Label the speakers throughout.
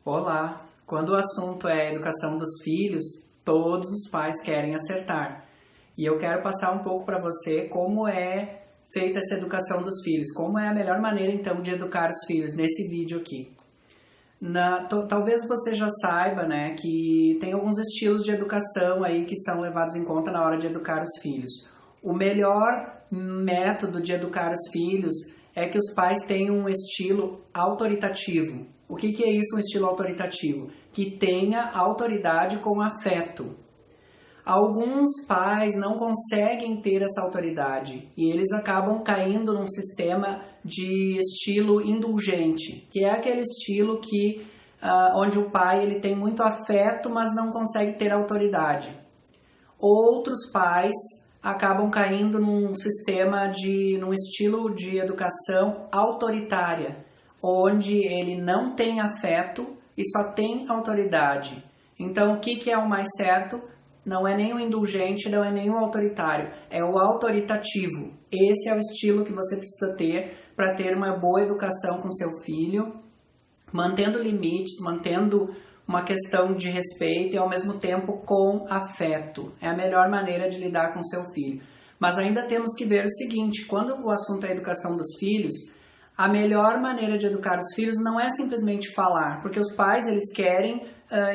Speaker 1: Olá! Quando o assunto é educação dos filhos, todos os pais querem acertar. E eu quero passar um pouco para você como é feita essa educação dos filhos, como é a melhor maneira então de educar os filhos nesse vídeo aqui. Talvez você já saiba, né, que tem alguns estilos de educação aí que são levados em conta na hora de educar os filhos. O melhor método de educar os filhos é que os pais tenham um estilo autoritativo. O que é isso, um estilo autoritativo? Que tenha autoridade com afeto. Alguns pais não conseguem ter essa autoridade e eles acabam caindo num sistema de estilo indulgente, que é aquele estilo que, onde o pai ele tem muito afeto, mas não consegue ter autoridade. Outros pais acabam caindo num estilo de educação autoritária, onde ele não tem afeto e só tem autoridade. Então, o que é o mais certo? Não é nem o indulgente, não é nem o autoritário, é o autoritativo. Esse é o estilo que você precisa ter para ter uma boa educação com seu filho, mantendo limites, mantendo uma questão de respeito e ao mesmo tempo com afeto. É a melhor maneira de lidar com seu filho. Mas ainda temos que ver o seguinte, quando o assunto é a educação dos filhos, a melhor maneira de educar os filhos não é simplesmente falar, porque os pais eles querem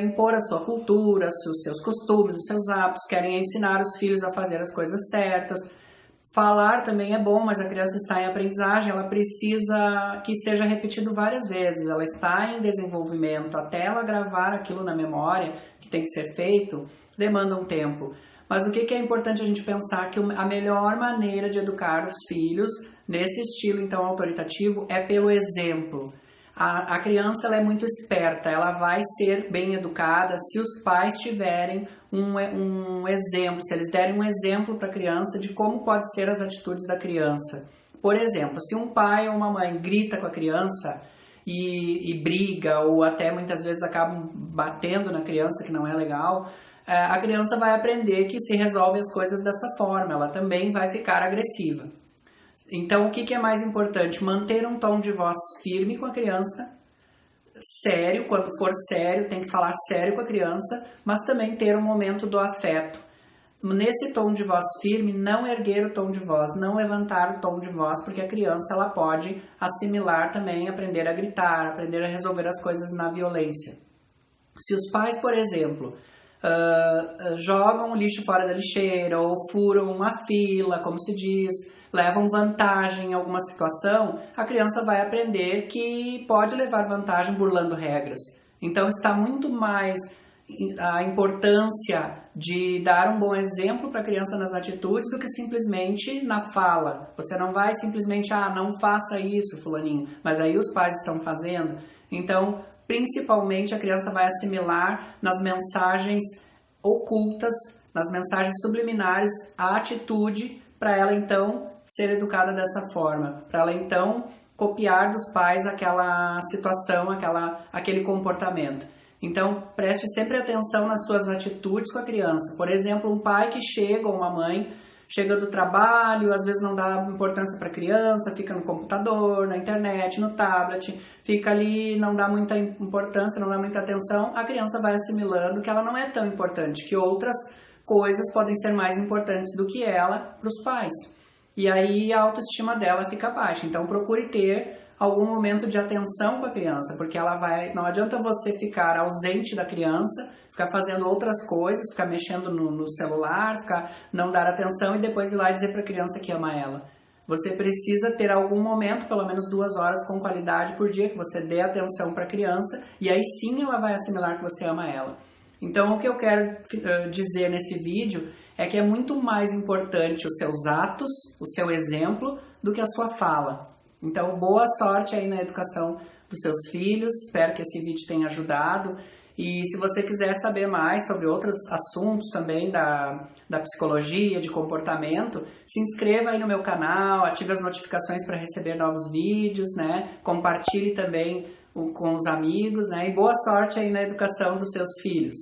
Speaker 1: impor a sua cultura, os seus costumes, os seus hábitos, querem ensinar os filhos a fazer as coisas certas. Falar também é bom, mas a criança está em aprendizagem, ela precisa que seja repetido várias vezes, ela está em desenvolvimento, até ela gravar aquilo na memória, que tem que ser feito, demanda um tempo. Mas o que é importante a gente pensar? Que a melhor maneira de educar os filhos, nesse estilo então autoritativo, é pelo exemplo. A criança ela é muito esperta, ela vai ser bem educada se os pais tiverem um exemplo, se eles derem um exemplo para a criança de como pode ser as atitudes da criança. Por exemplo, se um pai ou uma mãe grita com a criança e briga, ou até muitas vezes acabam batendo na criança, que não é legal, a criança vai aprender que se resolve as coisas dessa forma, ela também vai ficar agressiva. Então, o que é mais importante? Manter um tom de voz firme com a criança, sério, quando for sério, tem que falar sério com a criança, mas também ter um momento do afeto. Nesse tom de voz firme, não erguer o tom de voz, não levantar o tom de voz, porque a criança ela pode assimilar também, aprender a gritar, aprender a resolver as coisas na violência. Se os pais, por exemplo, jogam o lixo fora da lixeira ou furam uma fila, como se diz, levam vantagem em alguma situação, a criança vai aprender que pode levar vantagem burlando regras. Então está muito mais a importância de dar um bom exemplo para a criança nas atitudes do que simplesmente na fala. Você não vai simplesmente, não faça isso, fulaninho, mas aí os pais estão fazendo. Então, principalmente a criança vai assimilar nas mensagens ocultas, nas mensagens subliminares, a atitude para ela então ser educada dessa forma, para ela então copiar dos pais aquela situação, aquele comportamento. Então preste sempre atenção nas suas atitudes com a criança. Por exemplo, um pai que chega, ou uma mãe, chega do trabalho, às vezes não dá importância para a criança, fica no computador, na internet, no tablet, fica ali, não dá muita importância, não dá muita atenção, a criança vai assimilando que ela não é tão importante, que outras coisas podem ser mais importantes do que ela para os pais. E aí a autoestima dela fica baixa. Então procure ter algum momento de atenção com a criança, porque não adianta você ficar ausente da criança, ficar fazendo outras coisas, ficar mexendo no celular, não dar atenção e depois ir lá e dizer para a criança que ama ela. Você precisa ter algum momento, pelo menos 2 horas com qualidade por dia, que você dê atenção para a criança e aí sim ela vai assimilar que você ama ela. Então o que eu quero dizer nesse vídeo é que é muito mais importante os seus atos, o seu exemplo, do que a sua fala. Então boa sorte aí na educação dos seus filhos, espero que esse vídeo tenha ajudado. E se você quiser saber mais sobre outros assuntos também da psicologia, de comportamento, se inscreva aí no meu canal, ative as notificações para receber novos vídeos, né? Compartilhe também com os amigos, né? E boa sorte aí na educação dos seus filhos.